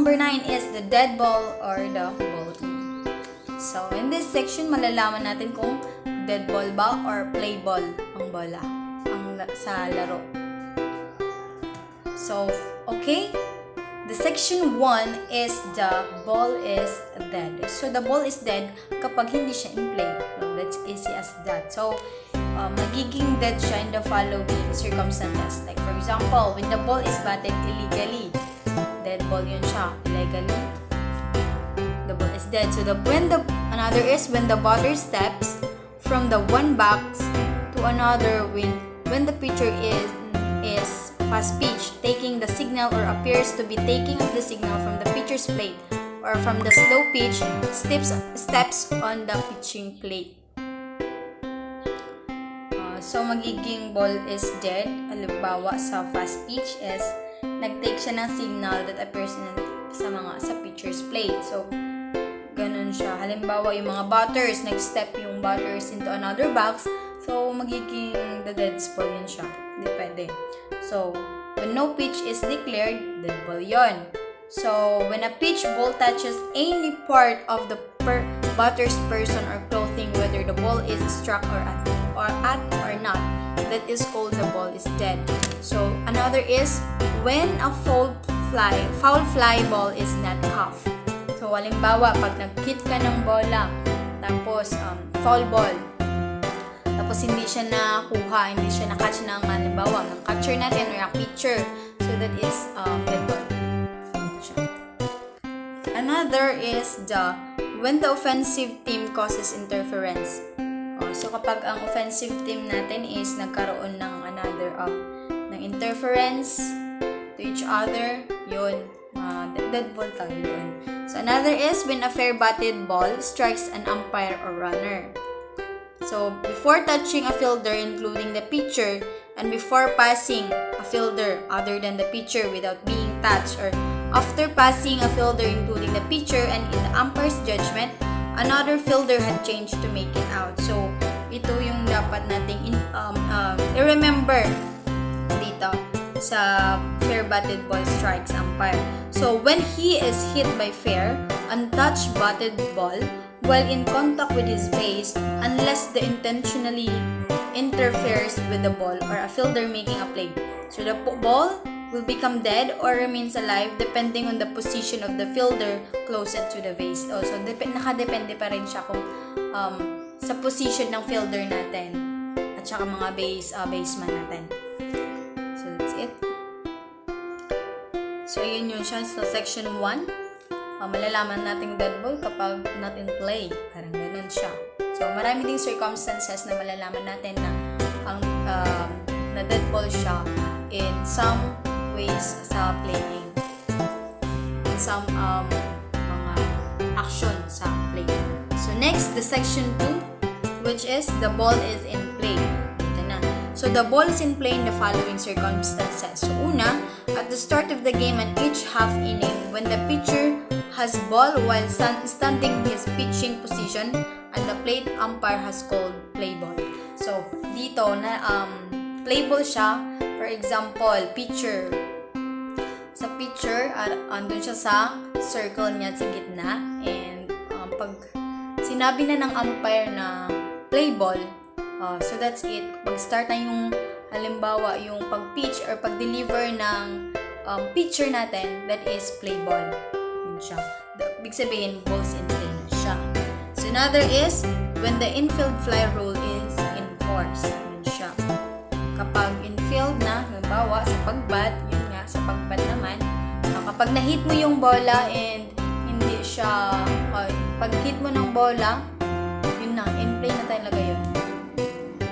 number 9 is the dead ball or the ball. So, in this section, malalaman natin kung dead ball ba or play ball ang bola sa laro. So, okay. The section 1 is the ball is dead. So, the ball is dead kapag hindi siya in play. So, that's easy as that. So, magiging dead siya in the following circumstances. Like, for example, when the ball is batted illegally, dead ball yun siya. Illegally, the ball is dead. So, another is when the batter steps from the one box to another when the pitcher is fast pitch, taking the signal or appears to be taking of the signal from the pitcher's plate or from the slow pitch, steps on the pitching plate. So, magiging ball is dead. Halimbawa, sa fast pitch is nag-take siya ng signal that appears sa pitcher's plate. So, ganun siya. Halimbawa, yung mga batters, nag-step yung batters into another box. So, magiging the dead ball yun siya. Hindi pwede. So, when no pitch is declared, dead ball yun. So, when a pitch ball touches any part of the batter's person or clothing, whether the ball is struck or not, that is called the ball is dead. So, another is when a foul fly ball is not cuffed. So, halimbawa, pag nag-hit ka ng bola, tapos foul ball, tapos hindi siya nakuha, hindi siya na-catch ng halimbawa, ng catcher natin or a pitcher. So, that is dead ball. Another is when the offensive team causes interference. So, kapag ang offensive team natin is nagkaroon ng ng interference to each other, yun, dead ball tayo yun. So, another is when a fair batted ball strikes an umpire or runner. So, before touching a fielder including the pitcher and before passing a fielder other than the pitcher without being touched, or after passing a fielder including the pitcher and in the umpire's judgment, another fielder had changed to make it out. So, ito yung dapat nating i-remember dito sa fair batted ball strikes umpire. So, when he is hit by fair, untouched batted ball while in contact with his base, unless the intentionally interferes with the ball or a fielder making a play. So, the ball will become dead or remains alive depending on the position of the fielder closest to the base. So, nakadepende pa rin siya kung sa position ng fielder natin at saka mga baseman natin. So, that's it. So, yun yun siya sa section 1. Malalaman natin dead ball kapag not in play. Parang ganun siya. So, marami ding circumstances na malalaman natin na dead ball siya in some ways sa playing. In some mga action sa playing. So, next, the section 2, which is the ball is in play. Ito na. So, the ball is in play in the following circumstances. So, una, at the start of the game and each half inning, when the pitcher has ball while standing his pitching position and the plate umpire has called play ball. So, dito na play ball siya. For example, pitcher. Sa pitcher, andun siya sa circle niya sa gitna. And pag sinabi na ng umpire na play ball, so that's it. Pag-start na yung halimbawa yung pag-pitch or pag-deliver ng pitcher natin, that is play ball. Siya. Big sabihin, balls in play na siya. So, another is when the infield fly rule is enforced. Yun siya. Kapag infield na, halimbawa, sa pagbat, yun nga, sa pagbat naman, kapag na-hit mo yung bola and hindi siya, pag hit mo ng bola, yun na, in play na talaga yun.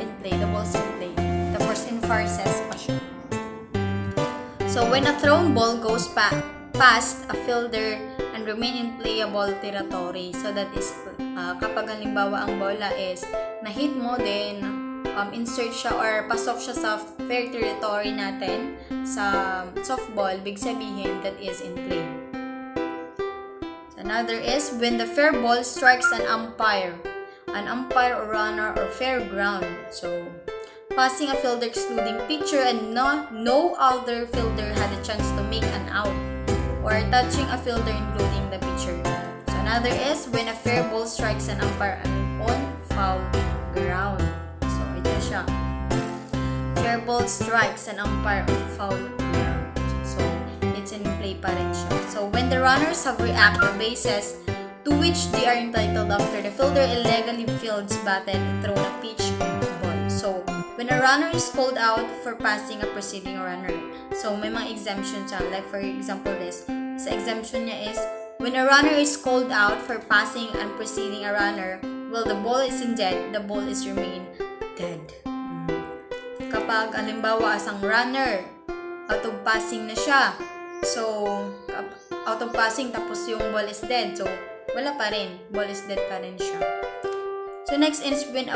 In play, the ball's in play. Tapos enforces pa siya. So, when a thrown ball goes past a fielder and remain in playable territory. So, that is, kapag halimbawa ang bola is na-hit mo, then insert siya or pasok siya sa fair territory natin sa softball, big sabihin, that is in play. So, another is when the fair ball strikes an umpire or runner or fair ground. So, passing a fielder excluding pitcher and no other fielder had a chance to make an out or touching a fielder including the pitcher. So another is when a fair ball strikes an umpire on foul ground. So ito siya. Fair ball strikes an umpire on foul ground. So it's in play pa rin siya. So when the runners have reacted the bases to which they are entitled after the fielder illegally fields, batted, and thrown a pitch ball. So when a runner is called out for passing a preceding runner. So may mga exemptions siya. Like for example this. Sa exemption niya is when a runner is called out for passing and preceding a runner, while the ball is in dead, the ball is remain dead. Kapag halimbawa asang runner, out of passing na siya. So out of passing tapos yung ball is dead. So wala pa rin. Ball is dead pa rin siya. So next is when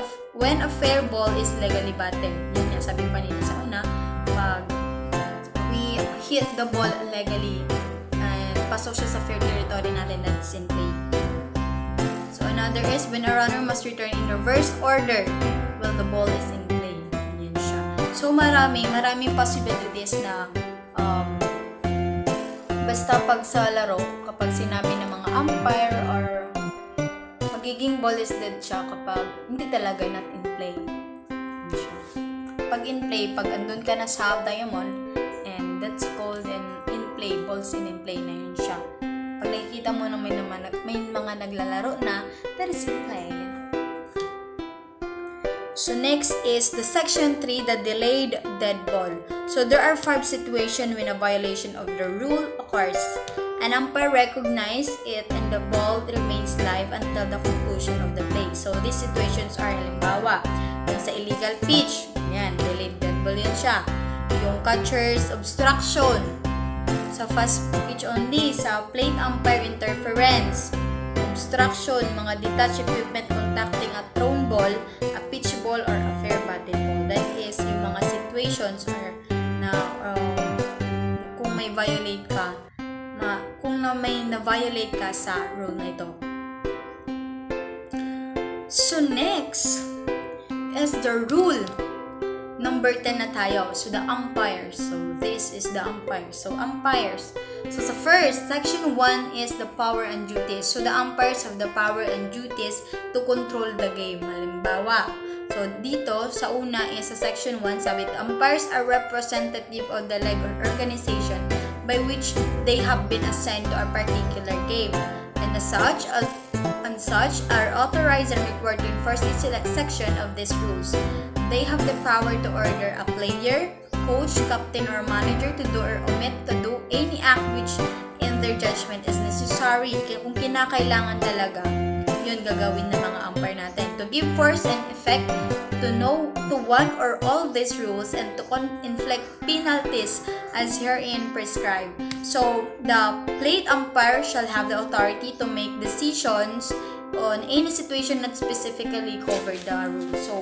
a fair ball is legally batted. Yun nga, sabi pa nila sa una, pag we hit the ball legally and pasok siya sa fair territory natin, that's in play. So another is when a runner must return in reverse order while the ball is in play. Yun siya. So maraming possibilities na basta pag sa laro, kapag sinabi ng mga umpire or magiging ball is dead siya kapag hindi talaga not in play. Pag in play, pag andun ka na sa half diamond, and that's called in play, balls in play na yun siya. Pag nakikita mo na may mga naglalaro na, that is in play. So next is the section 3, the delayed dead ball. So there are 5 situations when a violation of the rule occurs. An umpire recognizes it and the ball remains live until the conclusion of the play. So these situations are halimbawa, yung sa illegal pitch, yan, delayed dead ball yan siya. Yung catcher's obstruction, sa fast pitch only, sa plate umpire interference, obstruction, mga detached equipment contacting a thrown ball, a pitch ball, or a fair batted ball. That is yung mga situations or na kung may violate ka, may na-violate ka sa rule na ito. So next is the rule. Number 10 na tayo. So the umpires. So this is the umpires. So umpires. So sa first, section 1 is the power and duties. So the umpires have the power and duties to control the game. Halimbawa, so dito sa una is sa section 1, sabi umpires are representative of the league or organization by which they have been assigned to a particular game, and as such are authorized and required to enforce this section of these rules. They have the power to order a player, coach, captain, or manager to do or omit to do any act which in their judgment is necessary. Kung kinakailangan talaga, yun gagawin ng mga umpire natin. To give force and effect to one or all these rules and to inflict penalties as herein prescribed. So, the plate umpire shall have the authority to make decisions on any situation not specifically covered the rule. So,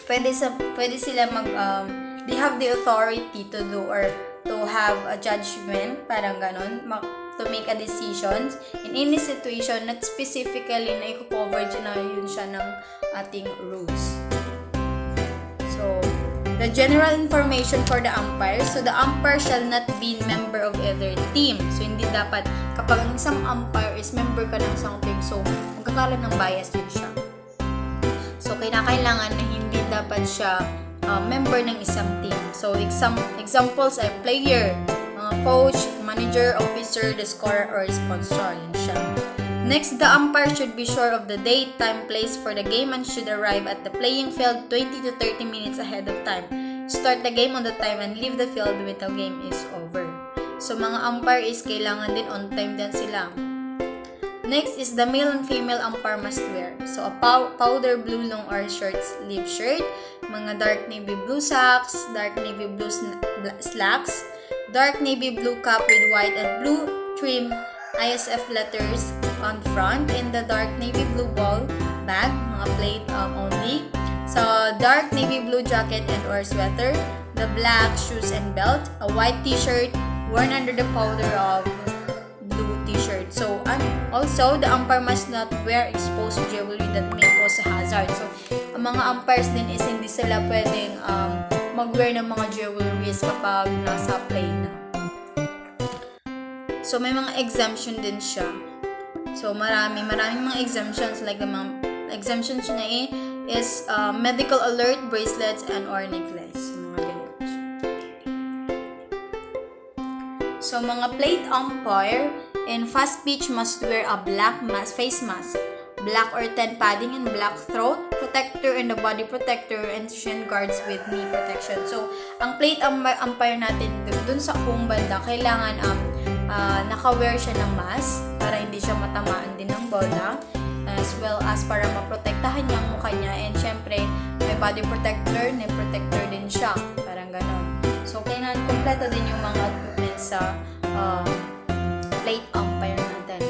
pwede sila they have the authority to do or to have a judgment, parang ganon, to make a decisions in any situation not specifically na i-cover na yun siya ng ating rules. So, the general information for the umpire. So, the umpire shall not be member of either team. So, hindi dapat, kapag ang isang umpire is member ka ng isang team, so, magkakaroon ng bias din siya. So, kinakailangan na hindi dapat siya member ng isang team. So, examples ay player, coach, manager, officer, the scorer, or sponsor. Yan siya. Next, the umpire should be sure of the date, time, place for the game and should arrive at the playing field 20 to 30 minutes ahead of time. Start the game on the time and leave the field when the game is over. So, mga umpire is kailangan din on time din sila. Next is the male and female umpire must wear. So, a powder blue long or short sleeve shirt, mga dark navy blue socks, dark navy blue slacks, dark navy blue cap with white and blue trim ISF letters on front, in the dark navy blue ball bag, mga plate only. So, dark navy blue jacket and or sweater, the black shoes and belt, a white t-shirt worn under the powder of blue t-shirt. So, also, the umpire must not wear exposed jewelry that may pose a hazard. So, ang mga umpires din is hindi sila pwedeng mag-wear ng mga jewelries kapag nasa play na. So, may mga exemption din siya. So, maraming mga exemptions. Like, the mga exemptions na is medical alert, bracelets, and or necklace. Mga ganito. So, mga plate umpire in fast pitch must wear a black face mask, black or tan padding, and black throat protector and the body protector, and shin guards with knee protection. So, ang plate umpire natin dun sa home banda, kailangan naka-wear siya ng mask para hindi siya matamaan din ng bola, as well as para maprotektahan niya ang mukha niya, and syempre may body protector, knee protector din siya, parang ganon. So, kailangan kompleto din yung mga equipment sa plate umpire natin.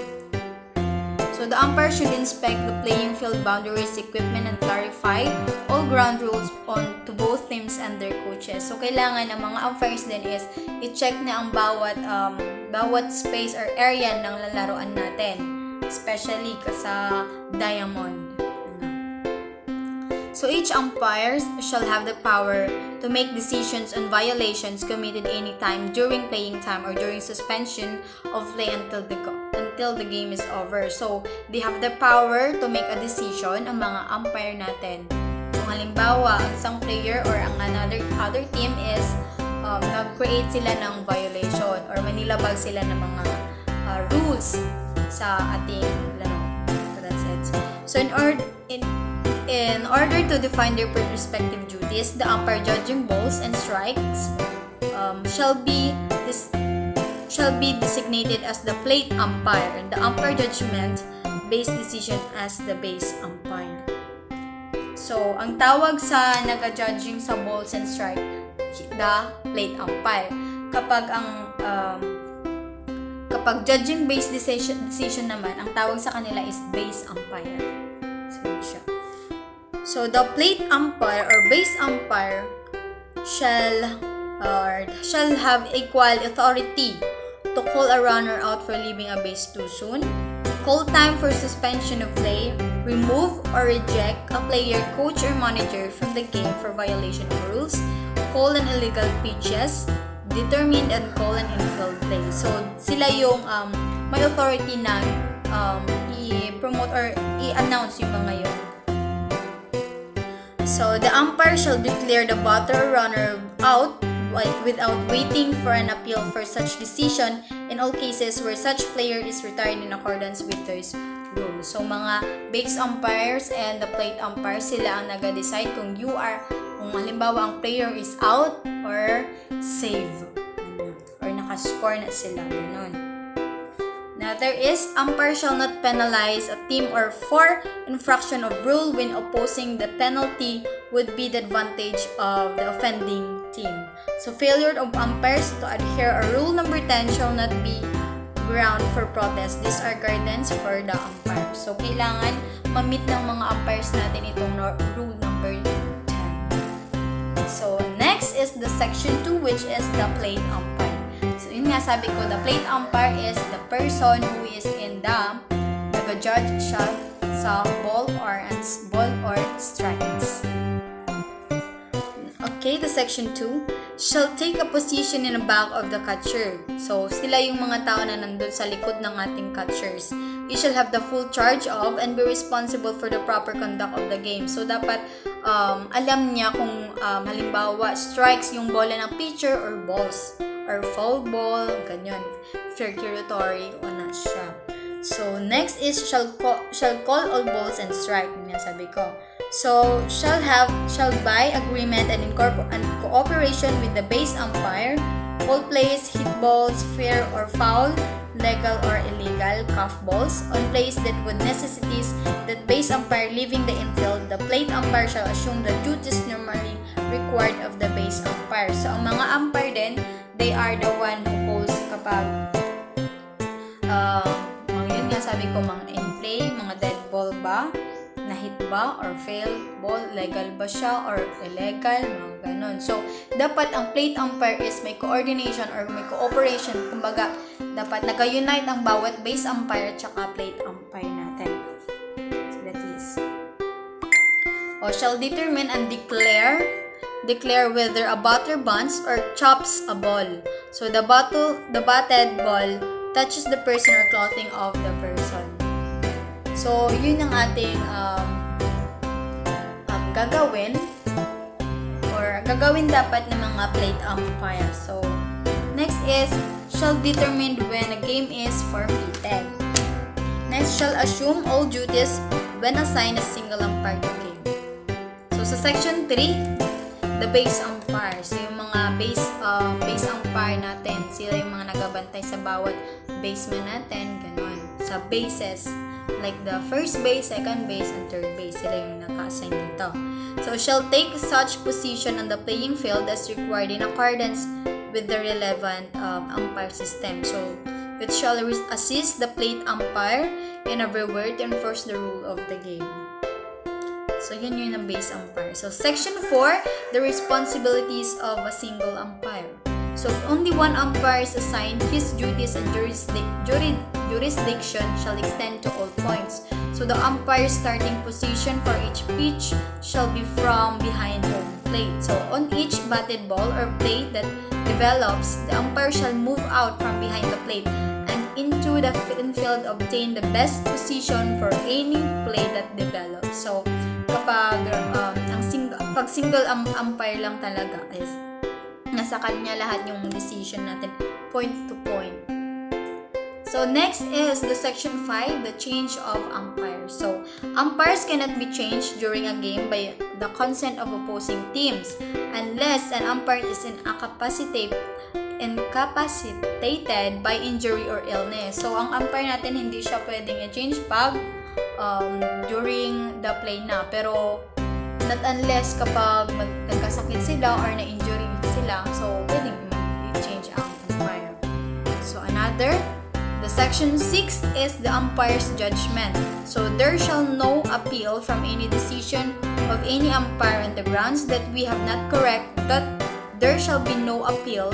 So, the umpire should inspect the playing field boundaries, equipment, and clarify all ground rules to both teams and their coaches. So, kailangan ng mga umpires din is i-check na ang bawat space or area ng lalaroan natin, especially sa diamond. So, each umpire shall have the power to make decisions on violations committed anytime during playing time or during suspension of play until the game is over. So, they have the power to make a decision, ang mga umpire natin. Kung halimbawa, ang isang player or ang other team is nag-create sila ng violation or manilabag sila ng mga rules sa ating laro. So, that's it. So, in order to define their respective duties, the umpire judging balls and strikes shall be designated as the plate umpire, and the umpire judgment based decision as the base umpire. So, ang tawag sa naga-judging sa balls and strike, the plate umpire. Kapag judging based decision naman, ang tawag sa kanila is base umpire. So, the plate umpire or base umpire shall have equal authority to call a runner out for leaving a base too soon, call time for suspension of play, remove or reject a player, coach, or manager from the game for violation of rules, call an illegal pitches, determine and call an infield play. So, sila yung may authority na i-promote or i-announce yung mga yun. So, the umpire shall declare the batter or runner out without waiting for an appeal for such decision in all cases where such player is retired in accordance with those rules. So, mga base umpires and the plate umpires, sila ang nag-decide kung halimbawa ang player is out or save or nakascore na sila. Ganun. Now, there is, umpire shall not penalize a team or for infraction of rule when opposing the penalty would be the advantage of the offending team. So, failure of umpires to adhere or rule number 10 shall not be ground for protest. These are guidance for the umpire. So, kailangan ma-meet ng mga umpires natin itong rule number 10. So, next is the section 2, which is the plate umpire. So, yun nga sabi ko, the plate umpire is the person who is in the nag-judge siya sa ball or strikes. Okay, the section 2 shall take a position in the back of the catcher. So, sila yung mga tao na nandun sa likod ng ating catchers. You shall have the full charge of and be responsible for the proper conduct of the game. So, dapat alam niya kung halimbawa strikes yung bola ng pitcher or balls or foul ball, ganyan, circulatory o na siya. So, next is shall call all balls and strike, yun sabi ko. So, shall by agreement and in cooperation with the base umpire, all plays, hit balls, fair or foul, legal or illegal, cuff balls, on plays that would necessities that base umpire leaving the infield, the plate umpire shall assume the duties normally required of the base umpire. So, ang mga umpire din, they are the one who calls kapag yun nga sabi ko, mga in-play, mga deadball ba, na-hit ba, or fail ball, legal ba siya, or illegal, mga ganun. So, dapat ang plate umpire is may coordination or may cooperation. Kumbaga, dapat nag-unite ang bawat base umpire tsaka plate umpire natin. So, that is. Shall determine and declare whether a batter bunts or chops a ball. So, the batted ball touches the person or clothing of the person. So, yun ang ating gagawin or gagawin dapat ng mga plate umpire. So, next is shall determine when a game is forfeited. Next, shall assume all duties when assigned a single umpire to game. So, sa section 3, the base umpire. So, yung mga base umpire natin, sila yung mga nagabantay sa bawat baseman natin, ganun. Sa bases, like the first base, second base, and third base, sila yung naka-assign dito. So, shall take such position on the playing field as required in accordance with the relevant umpire system. So, it shall assist the plate umpire in every word to enforce the rule of the game. So, yun yung base umpire. So, section 4, the responsibilities of a single umpire. So, if only one umpire is assigned, his duties and jurisdiction shall extend to all points. So, the umpire's starting position for each pitch shall be from behind home plate. So, on each batted ball or plate that develops, the umpire shall move out from behind the plate and into the infield, obtain the best position for any play that develops. So, kapag pag single umpire lang talaga is nasa kanya lahat yung decision natin point to point. So, next is the section 5, the change of umpires. So, umpires cannot be changed during a game by the consent of opposing teams unless an umpire is incapacitated by injury or illness. So, ang umpire natin hindi siya pwedeng i-change pag during the play na. Pero, not unless kapag nagkasakit sila or na-injury sila, so pwedeng i-change ang umpire. So, the section 6 is the umpire's judgment. So, there shall no appeal from any decision of any umpire on the grounds that we have not correct, that there shall be no appeal.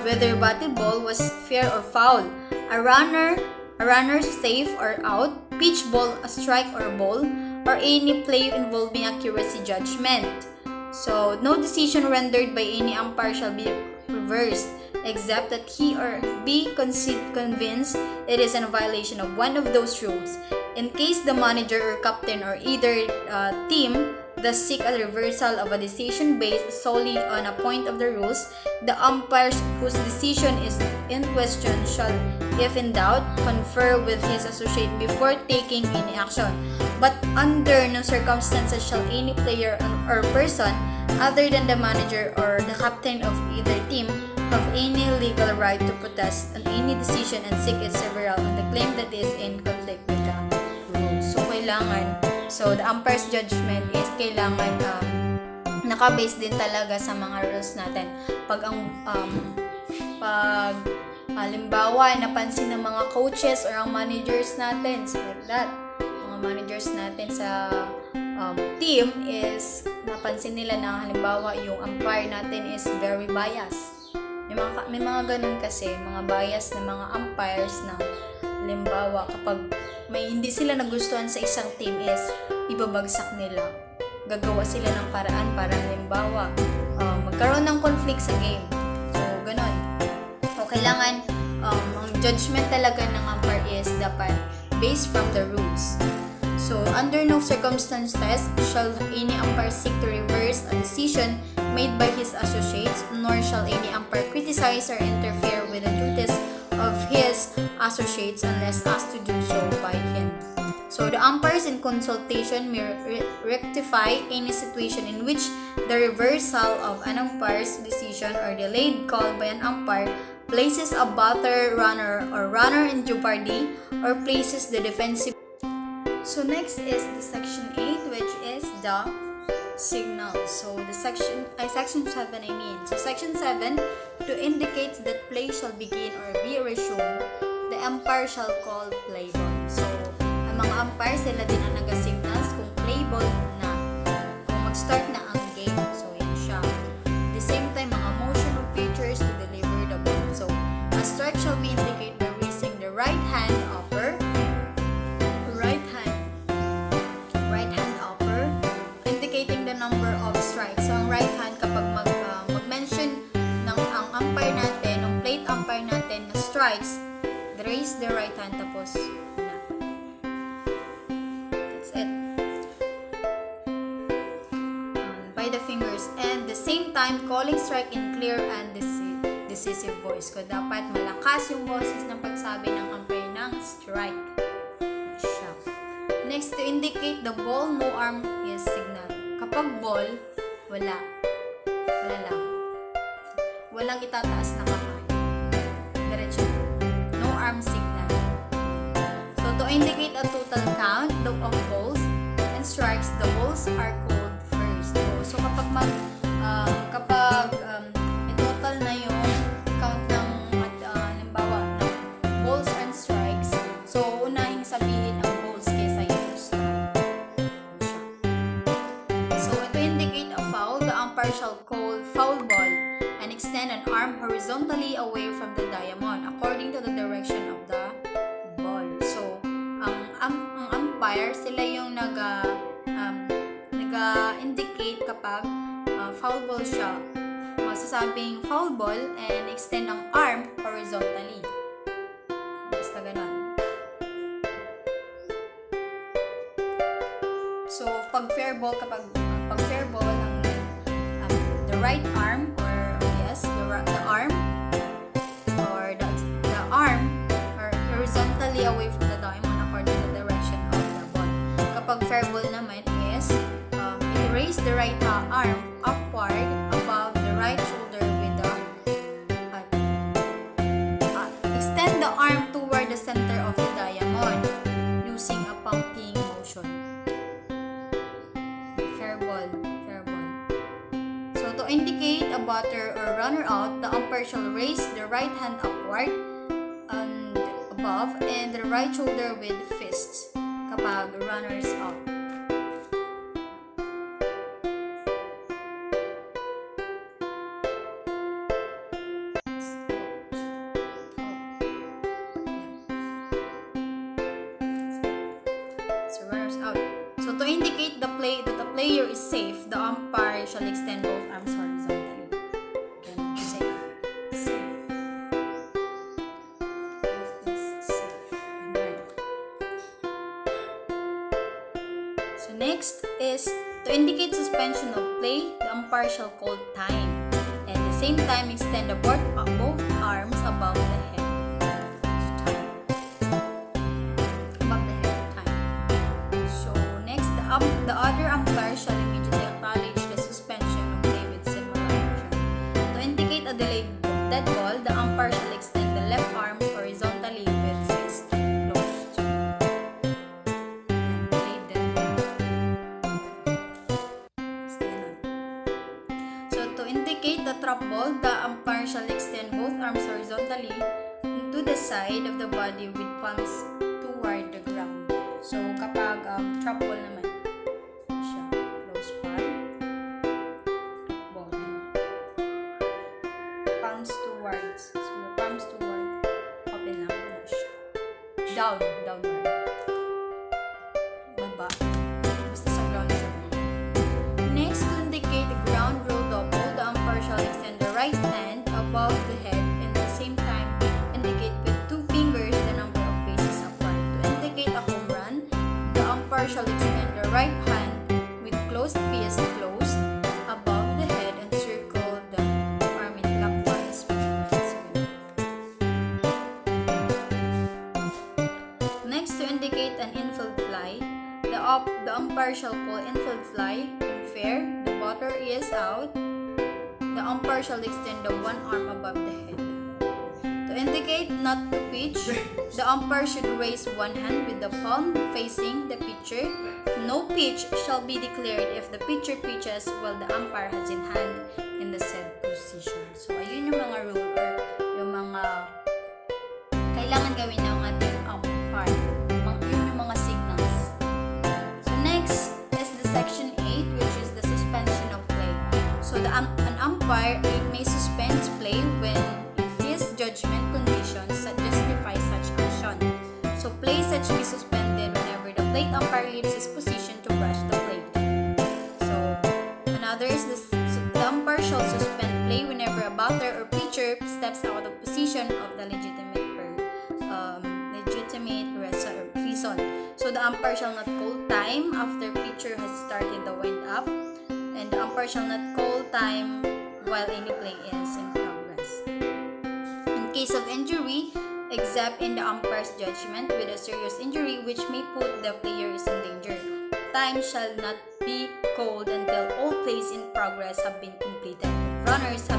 Whether batted ball was fair or foul, a runner safe or out, pitch ball, a strike or ball, or any play involving accuracy judgment. So, no decision rendered by any umpire shall be reversed, except that he or be convinced it is in violation of one of those rules. In case the manager or captain or either team does seek a reversal of a decision based solely on a point of the rules, the umpire whose decision is in question shall, if in doubt, confer with his associate before taking any action. But under no circumstances shall any player or person other than the manager or the captain of either team have any legal right to protest on any decision and seek its several on the claim that is in conflict with the rules. So, the umpire's judgment is kailangan naka-base din talaga sa mga rules natin. Pag halimbawa, napansin ng mga coaches or ang managers natin, so like that, mga managers natin sa team is napansin nila na halimbawa yung umpire natin is very biased. May mga ganun kasi, mga bias na mga umpires na halimbawa kapag may hindi sila nagustuhan sa isang team is ibabagsak nila. Gagawa sila ng paraan para halimbawa magkaroon ng conflict sa game. So, ganun. So, kailangan ang judgment talaga ng umpire is dapat based from the rules. So, under no circumstances shall any umpire seek to reverse a decision made by his associates, nor shall any umpire criticize or interfere with the duties of his associates unless asked to do so by him. So, the umpires in consultation may rectify any situation in which the reversal of an umpire's decision or delayed call by an umpire places a batter, runner, or runner in jeopardy or places the defensive. So, next is the section 8, which is the signal. So, section 7 So, section 7, to indicate that play shall begin or be resumed, the umpire shall call play ball. So, ang mga umpire, sila din ang nag-signals kung play ball na, kung mag-start na ang game. So, yan siya. At the same time, mga motion of pitchers to deliver the ball. So, a strike shall be indicated by raising the right hand upper, indicating the number of strikes. So, ang right hand, kapag mag-mention strikes, raise the right hand, tapos na. That's it. By the fingers. And the same time, calling strike in clear and decisive voice. So, dapat malakas yung boses ng pagsabi ng umpire ng strike. Siya. Next, to indicate the ball, no arm is signal. Kapag ball, wala. Wala lang. Walang itataas na kamay. Diretso. No arm signal. So, to indicate a total count of balls and strikes, the balls are called first. So, kapag total na yung count ng halimbawa ng balls and strikes, so unahing sabihin ang balls kaysa yung strike. So, to indicate a foul, the umpire shall call foul ball and extend an arm horizontally away from the diamond according to the direction of the ball. So, ang umpire, sila yung nag-indicate kapag foul ball siya. Masasabing foul ball and extend ang arm horizontally. Basta ganon. So, pag fair ball, the right arm or the arm or the arm are horizontally away from the diamond according to the direction of the ball. Kapag fair ball naman is raise the right arm upward above the right shoulder with the extend the arm toward the center of the diamond using a pumping motion. Fair ball. So, to indicate a batter or runner out, the umpire shall raise the right hand upward and above and the right shoulder with fists kapag runners up. So, to indicate that the player is safe, the umpire shall extend both arms horizontally. Again, safe. So, next is to indicate suspension of play, the umpire shall call time. And at the same time, extend both arms above the head. The other umpire shall immediately acknowledge the suspension of play with similar motion. To indicate a delayed dead ball, the umpire shall extend the left arm horizontally with fist closed. Delayed dead ball. So, to indicate the trap ball, the umpire shall extend both arms horizontally to the side of the body with palms toward the ground. So, kapag trap ball naman, downward. Baba. Basta sa ground siya. Next, to indicate the ground rule double, the umpire shall extend the right hand above the head and at the same time indicate with two fingers the number of paces apart. To indicate a home run, the umpire shall extend the right hand with closed fist closed above the head and circle the arm in clockwise. Next, to indicate an infield fly, the umpire shall call infield fly in fair. The batter is out. The umpire shall extend the one arm above the head. To indicate not to pitch, the umpire should raise one hand with the palm facing the pitcher. No pitch shall be declared if the pitcher pitches while the umpire has in hand in the said position. So, ayun yung mga rule or yung mga kailangan gawin ng ating umpire. Yun yung mga signals. So, next is the section 8, which is the suspension of play. So, an umpire may suspend play when his judgment conditions justify such action. So, play such be suspended whenever the plate umpire leaves his position to brush the plate. So, another is the umpire shall suspend play whenever a batter or pitcher steps out of position of the legitimate person. legitimate reason. So the umpire shall not call time after pitcher has started the wind up, and the umpire shall not call time while any play is in progress. In case of injury, except in the umpire's judgment, with a serious injury which may put the players in danger, time shall not be called until all plays in progress have been completed. Runners